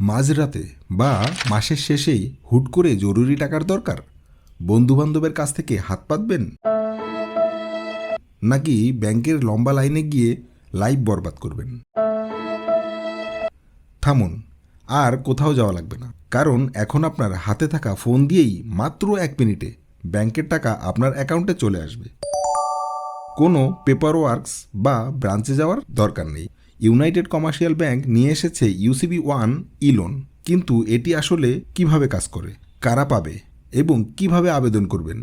মাঝরাতে বা মাসের শেষেই হুট করে জরুরি টাকার দরকার, বন্ধুবান্ধবের কাছ থেকে হাত পাতবেন, নাকি ব্যাংকের লম্বা লাইনে গিয়ে লাইফ বরবাদ করবেন? থামুন, আর কোথাও যাওয়া লাগবে না, কারণ এখন আপনার হাতে থাকা ফোন দিয়েই মাত্র 1 মিনিটে ব্যাংকের টাকা আপনার অ্যাকাউন্টে চলে আসবে। কোনো পেপার ওয়ার্কস বা ব্রাঞ্চে যাওয়ার দরকার নেই। ইউনাইটেড কমার্শিয়াল ব্যাংক নিয়ে এসেছে ইউসিবি ওয়ান ই-লোন। কিন্তু এটি আসলে কিভাবে কাজ করে, কারা পাবে এবং কিভাবে আবেদন করবেন,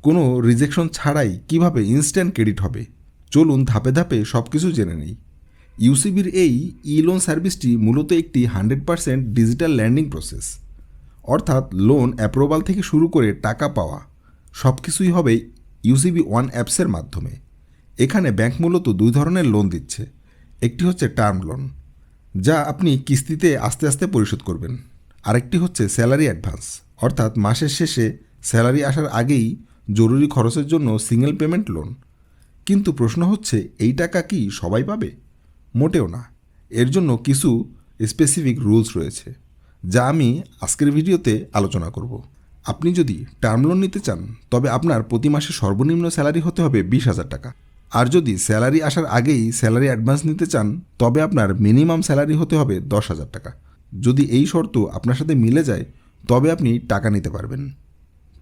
কোনো রিজেকশন ছাড়াই কিভাবে ইনস্ট্যান্ট ক্রেডিট হবে, চলুন ধাপে ধাপে সব কিছু জেনে নেই। ইউসিবির এই ই-লোন সার্ভিসটি মূলত একটি 100% ডিজিটাল ল্যান্ডিং প্রসেস, অর্থাৎ লোন অ্যাপ্রুভাল থেকে শুরু করে টাকা পাওয়া সব কিছুই হবে ইউসিবি ওয়ান অ্যাপসের মাধ্যমে। এখানে ব্যাংক মূলত দুই ধরনের লোন দিচ্ছে। একটি হচ্ছে টার্ম লোন, যা আপনি কিস্তিতে আস্তে আস্তে পরিশোধ করবেন। আরেকটি হচ্ছে স্যালারি অ্যাডভান্স, অর্থাৎ মাসের শেষে স্যালারি আসার আগেই জরুরি খরচের জন্য সিঙ্গেল পেমেন্ট লোন। কিন্তু প্রশ্ন হচ্ছে, এই টাকা কি সবাই পাবে? মোটেও না। এর জন্য কিছু স্পেসিফিক রুলস রয়েছে, যা আমি আজকের ভিডিওতে আলোচনা করব। আপনি যদি টার্ম লোন নিতে চান, তবে আপনার প্রতি মাসে সর্বনিম্ন স্যালারি হতে হবে 20,000 টাকা। আর যদি স্যালারি আসার আগেই স্যালারি অ্যাডভান্স নিতে চান, তবে আপনার মিনিমাম স্যালারি হতে হবে 10,000 টাকা। যদি এই শর্ত আপনার সাথে মিলে যায়, তবে আপনি টাকা নিতে পারবেন।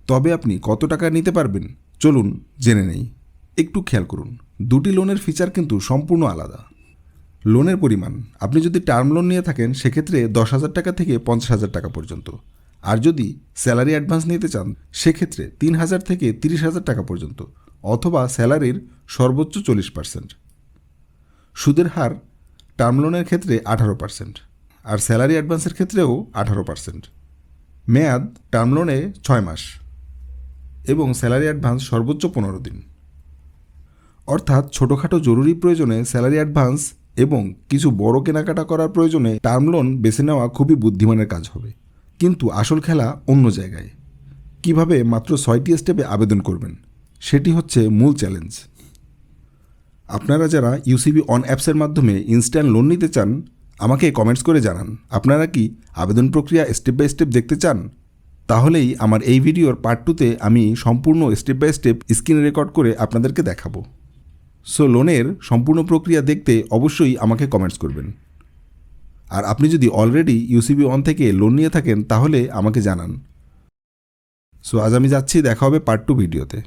তবে আপনি কত টাকা নিতে পারবেন, চলুন জেনে নেই। একটু খেয়াল করুন, দুটি লোনের ফিচার কিন্তু সম্পূর্ণ আলাদা। লোনের পরিমাণ, আপনি যদি টার্ম লোন নিয়ে থাকেন সেক্ষেত্রে 10,000 টাকা থেকে 50,000 টাকা পর্যন্ত। আর যদি স্যালারি অ্যাডভান্স নিতে চান সেক্ষেত্রে 3,000 থেকে 30,000 টাকা পর্যন্ত, অথবা স্যালারির সর্বোচ্চ 40%। সুদের হার টার্ম লোনের ক্ষেত্রে 18%, আর স্যালারি অ্যাডভান্সের ক্ষেত্রেও 18%। মেয়াদ টার্ম লোনে 6 মাস এবং স্যালারি অ্যাডভান্স সর্বোচ্চ 15 দিন। অর্থাৎ ছোটোখাটো জরুরি প্রয়োজনে স্যালারি অ্যাডভান্স এবং কিছু বড় কেনাকাটা করার প্রয়োজনে টার্ম লোন বেছে নেওয়া খুবই বুদ্ধিমানের কাজ হবে। কিন্তু আসল খেলা অন্য জায়গায়। কিভাবে মাত্র 6টি স্টেপে আবেদন করবেন, সেটি হচ্ছে মূল চ্যালেঞ্জ। আপনারা যারা ইউসিবি অন অ্যাপসের মাধ্যমে ইনস্ট্যান্ট লোন নিতে চান, আমাকে কমেন্টস করে জানান আপনারা কি আবেদন প্রক্রিয়া স্টেপ বাই স্টেপ দেখতে চান। তাহলেই আমার এই ভিডিওর পার্ট 2তে আমি সম্পূর্ণ step by step screen record করে আপনাদেরকে দেখাবো। সো লোনের সম্পূর্ণ প্রক্রিয়া দেখতে অবশ্যই আমাকে কমেন্টস করবেন। আর আপনি যদি অলরেডি ইউসিবি ওয়ান থেকে লোন নিয়ে থাকেন, তাহলে আমাকে জানান। সো আজ আমি যাচ্ছি, দেখা হবে পার্ট 2 ভিডিওতে।